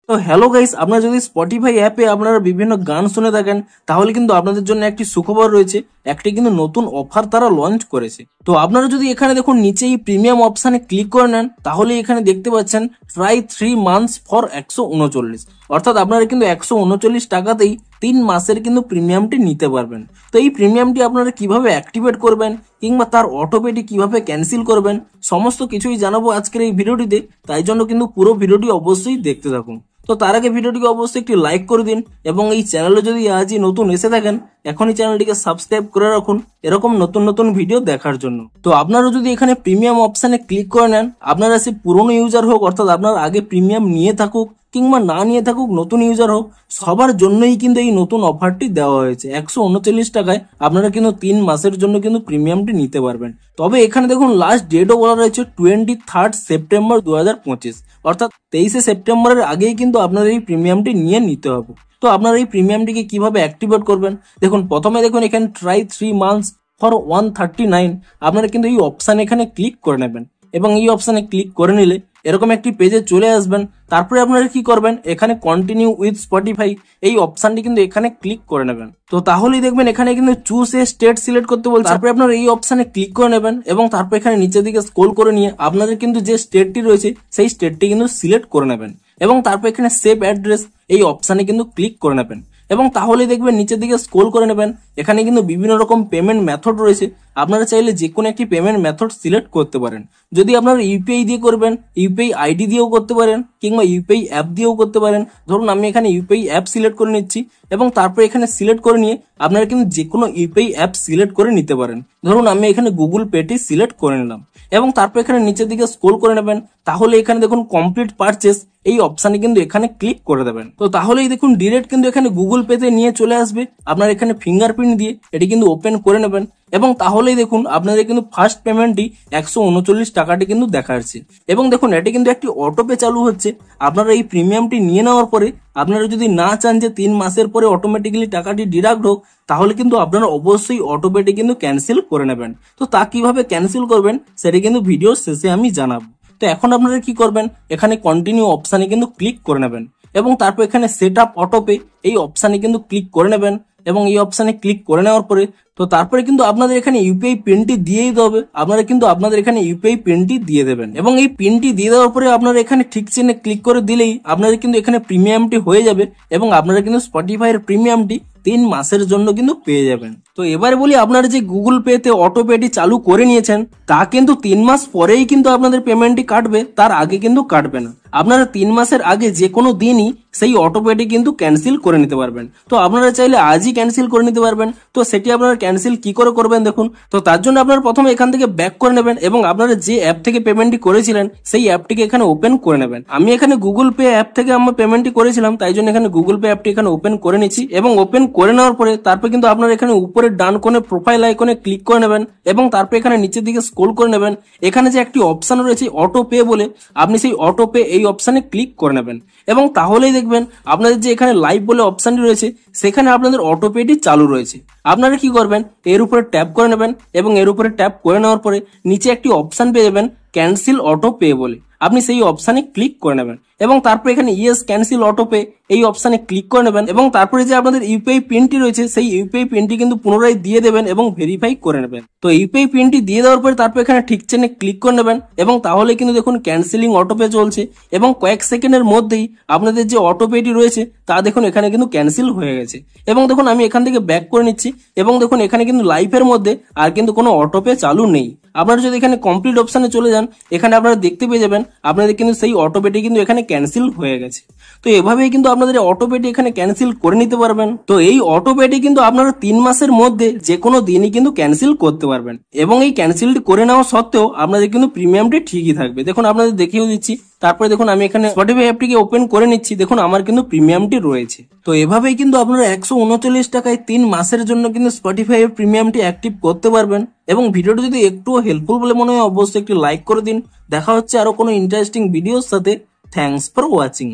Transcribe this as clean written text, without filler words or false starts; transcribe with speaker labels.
Speaker 1: তো hello guys, আপনারা যদি স্পটিফাই অ্যাপে আপনারা বিভিন্ন গান শুনে থাকেন তাহলে কিন্তু আপনাদের জন্য একটি সুখবর রয়েছে। একটি কিন্তু নতুন অফার তারা লঞ্চ করেছে। তো আপনারা যদি এখানে দেখুন নিচে এই প্রিমিয়াম অপশানে ক্লিক করে নেন তাহলে এখানে দেখতে পাচ্ছেন ট্রাই 3 মান্থস ফর 139, অর্থাৎ আপনারা কিন্তু 139 টাকাতেই 3 মাসের কিন্তু প্রিমিয়ামটি নিতে পারবেন। তো এই প্রিমিয়ামটি আপনারা কিভাবে অ্যাক্টিভেট করবেন কিংবা তার অটোপেটি কিভাবে ক্যান্সেল করবেন সমস্ত কিছুই জানাবো আজকের এই ভিডিওটিতে, তাই জন্য কিন্তু পুরো ভিডিওটি অবশ্যই দেখতে থাকুন। তো তার আগে ভিডিওটিকে অবশ্যই একটি লাইক করে দিন এবং এই চ্যানেলে যদি আজই নতুন এসে থাকেন এখনই চ্যানেলটিকে সাবস্ক্রাইব করে রাখুন এরকম নতুন নতুন ভিডিও দেখার জন্য। তো আপনারা যদি এখানে প্রিমিয়াম অপশানে ক্লিক করে নেন, আপনারা সে পুরনো ইউজার হোক অর্থাৎ আপনার আগে প্রিমিয়াম নিয়ে থাকুক কিংবা না নিয়ে থাকুক, নতুন ইউজার হোক, সবার জন্যই কিন্তু এই নতুন অফারটি দেওয়া হয়েছে। 139 টাকায় আপনারা কিন্তু 3 মাসের জন্য কিন্তু প্রিমিয়ামটি নিতে পারবেন। তবে এখানে দেখুন লাস্ট ডেটও বলা রয়েছে 23 সেপ্টেম্বর 2025, অর্থাৎ 23 সেপ্টেম্বরের আগেই কিন্তু আপনার এই প্রিমিয়ামটি নিয়ে নিতে হবে। তো আপনারা এই প্রিমিয়ামটিকে কিভাবে অ্যাক্টিভেট করবেন, দেখুন প্রথমে দেখুন এখানে ট্রাই 3 মান্থস ফর 139, আপনারা কিন্তু এই অপশান এখানে ক্লিক করে নেবেন এবং এই অপশানে ক্লিক করে নিলে এরকম একটি পেজে চলে আসবেন। তারপরে আপনারা কি করবেন, এখানে কন্টিনিউ উইথ স্পটিফাই এই অপশানটি কিন্তু এখানে ক্লিক করে নেবেন। তো তাহলেই দেখবেন এখানে কিন্তু চুজ এ স্টেট সিলেক্ট করতে বলছে। তারপরে আপনারা এই অপশানে ক্লিক করে নেবেন এবং তারপর এখানে নিচের দিকে স্ক্রল করে নিয়ে আপনাদের কিন্তু যে স্টেটটি রয়েছে সেই স্টেটটি কিন্তু সিলেক্ট করে নেবেন এবং তারপর এখানে সেভ অ্যাড্রেস এই অপশানে কিন্তু ক্লিক করে নেবেন এবং তাহলেই দেখবেন নিচের দিকে স্ক্রল করে নেবেন। এখানে কিন্তু বিভিন্ন রকম পেমেন্ট মেথড রয়েছে, আপনারা চাইলে যে কোনো একটি পেমেন্ট মেথড সিলেক্ট করতে পারেন। যদি আপনারা ইউপিআই দিয়ে করবেন ইউপিআই আইডি দিয়েও করতে পারেন কিংবা ইউপিআই অ্যাপ দিয়েও করতে পারেন। ধরুন আমি এখানে ইউপিআই অ্যাপ সিলেক্ট করে নিচ্ছি এবং তারপর এখানে সিলেক্ট করে নিয়ে আপনারা কিন্তু যে কোনো ইউপিআই অ্যাপ সিলেক্ট করে নিতে পারেন। ধরুন আমি এখানে গুগল পেটি সিলেক্ট করে নিলাম এবং তারপর এখানে নিচের দিকে স্ক্রল করে নেবেন। তাহলে এখানে দেখুন কমপ্লিট পারচেস এই অপশানে কিন্তু এখানে ক্লিক করে দেবেন। তো তাহলেই দেখুন ডিরেক্ট কিন্তু এখানে গুগল পেতে নিয়ে চলে আসবে। আপনার এখানে ফিঙ্গারপ্রিন্ট দিয়ে এটি কিন্তু ওপেন করে নেবেন এবং তাহলেই দেখুন আপনাদের কিন্তু ফার্স্ট পেমেন্টটি 139 টাকাটি কিন্তু দেখাচ্ছে এবং দেখুন এটি কিন্তু একটি অটোপে চালু হচ্ছে। আপনারা এই প্রিমিয়ামটি নিয়ে নেওয়ার পরে আপনারা যদি না চান যে 3 মাসের পরে অটোমেটিক্যালি টাকাটি ডিডাক্ট হোক তাহলে কিন্তু আপনারা অবশ্যই অটোপেটি কিন্তু ক্যান্সেল করে নেবেন। তো তা কিভাবে ক্যান্সেল করবেন সেটি কিন্তু ভিডিওর শেষে আমি জানাবো। তো এখন আপনারা কি করবেন, এখানে কন্টিনিউ অপশানে কিন্তু ক্লিক করে নেবেন এবং তারপর এখানে সেট আপ অটোপে এই অপশানে কিন্তু ক্লিক করে নেবেন এবং এই অপশানে ক্লিক করে নেওয়ার পরে তো তারপরে কিন্তু আপনাদের এখানে ইউপিআই পিনটি দিয়েই দেবে। আপনারা কিন্তু আপনাদের এখানে ইউপিআই পিনটি দিয়ে দেবেন এবং এই পিনটি দিয়ে দেওয়ার পরে আপনারা এখানে ঠিক চিহ্নে ক্লিক করে দিলেই আপনাদের কিন্তু এখানে প্রিমিয়ামটি হয়ে যাবে এবং আপনারা কিন্তু স্পটিফাইয়ের প্রিমিয়ামটি 3 মাসের জন্য কিন্তু পেয়ে যাবেন। তো এবারে বলি, আপনারা যে গুগল পেতে অটোপেটি চালু করে নিয়েছেন তা কিন্তু 3 মাস পরেই কিন্তু আপনাদের পেমেন্টটি কাটবে, তার আগে কিন্তু কাটবে না। আপনারা 3 মাসের আগে যে কোনো দিনই সেই অটোপেটি কিন্তু ক্যান্সেল করে নিতে পারবেন। তো আপনারা চাইলে আজই ক্যান্সেল করে নিতে পারবেন। তো সেটি আপনারা ক্যান্সেল কি করে করবেন দেখুন। তো তার জন্য আপনারা প্রথমে এখান থেকে ব্যাক করে নেবেন এবং আপনারা যে অ্যাপ থেকে পেমেন্টটি করেছিলেন সেই অ্যাপটিকে এখানে ওপেন করে নেবেন। আমি এখানে গুগল পে অ্যাপ থেকে আমার পেমেন্টটি করেছিলাম, তাই জন্য এখানে গুগল পে অ্যাপটি এখানে ওপেন করে নিচ্ছি এবং ওপেন করে নেওয়ার পরে তারপর কিন্তু আপনারা এখানে উপরের ডান কোণে প্রোফাইল আইকনে ক্লিক করে নেবেন এবং তারপর এখানে নিচের দিকে স্ক্রল করে নেবেন। এখানে যে একটি অপশন রয়েছে অটো পে বলে, আপনি সেই অটো পে এই অপশনে ক্লিক করে নেবেন এবং তাহলেই দেখবেন আপনাদের যে এখানে লাইভ বলে অপশনটি রয়েছে সেখানে আপনাদের অটো পেটি চালু রয়েছে। আপনারা কি করবেন, এর উপরে ট্যাপ করে নেবেন এবং এর উপরে ট্যাপ করে নেওয়ার পরে নিচে একটি অপশন পেয়ে যাবেন ক্যান্সেল অটো পে বলে, আপনি সেই অপশনে ক্লিক করে নেবেন এবং তারপর এখানে ইয়েস ক্যান্সেল অটো পে এই অপশনে ক্লিক করে নেবেন এবং তারপরে যে আপনাদের ইউপিআই পিনটি রয়েছে সেই ইউপিআই পিনটি কিন্তু পুনরায় দিয়ে দেবেন এবং ভেরিফাই করে নেবেন। তো ইউপিআই পিনটি দিয়ে দেওয়ার পরে তারপর এখানে ঠিক চেনে ক্লিক করে নেবেন এবং তাহলে কিন্তু দেখুন ক্যান্সেলিং অটো পে চলছে এবং কয়েক সেকেন্ডের মধ্যেই আপনাদের যে অটো পেটি রয়েছে তা দেখুন এখানে কিন্তু ক্যান্সেল হয়ে গেছে এবং দেখুন আমি এখান থেকে ব্যাক করে নিচ্ছি এবং দেখুন এখানে কিন্তু লাইফের মধ্যে আর কিন্তু কোনো অটো পে চালু নেই। আপনারা যদি এখানে কমপ্লিট অপশনে চলে যান এখানে আপনারা দেখতে পেয়ে যাবেন আপনাদের কিন্তু সেই অটো পেটি কিন্তু এখানে ক্যান্সেল হয়ে গেছে। তো এভাবেই কিন্তু আপনাদের অটো পেটি এখানে ক্যান্সেল করে নিতে পারবেন। তো এই অটো পেটি কিন্তু আপনারা 3 মাসের মধ্যে যে কোনো দিনই কিন্তু ক্যান্সেল করতে পারবেন এবং এই ক্যান্সেলটি করে নেওয়া সত্ত্বেও আপনাদের কিন্তু প্রিমিয়ামটি ঠিকই থাকবে। দেখুন আপনাদের দেখিয়েও দিচ্ছি, তারপরে দেখুন আমি এখানে স্পটিফাই অ্যাপটিকে ওপেন করে নিচ্ছি, দেখুন আমার কিন্তু প্রিমিয়ামটি রয়েছে। তো এভাবেই কিন্তু আপনারা 139 টাকায় 3 মাসের জন্য কিন্তু স্পটিফাই এর প্রিমিয়ামটি অ্যাক্টিভ করতে পারবেন এবং ভিডিওটি যদি একটু হেল্পফুল বলে মনে হয় অবশ্যই একটি লাইক করে দিন। দেখা হচ্ছে আরো কোনো ইন্টারেস্টিং ভিডিওর সাথে। Thanks for watching.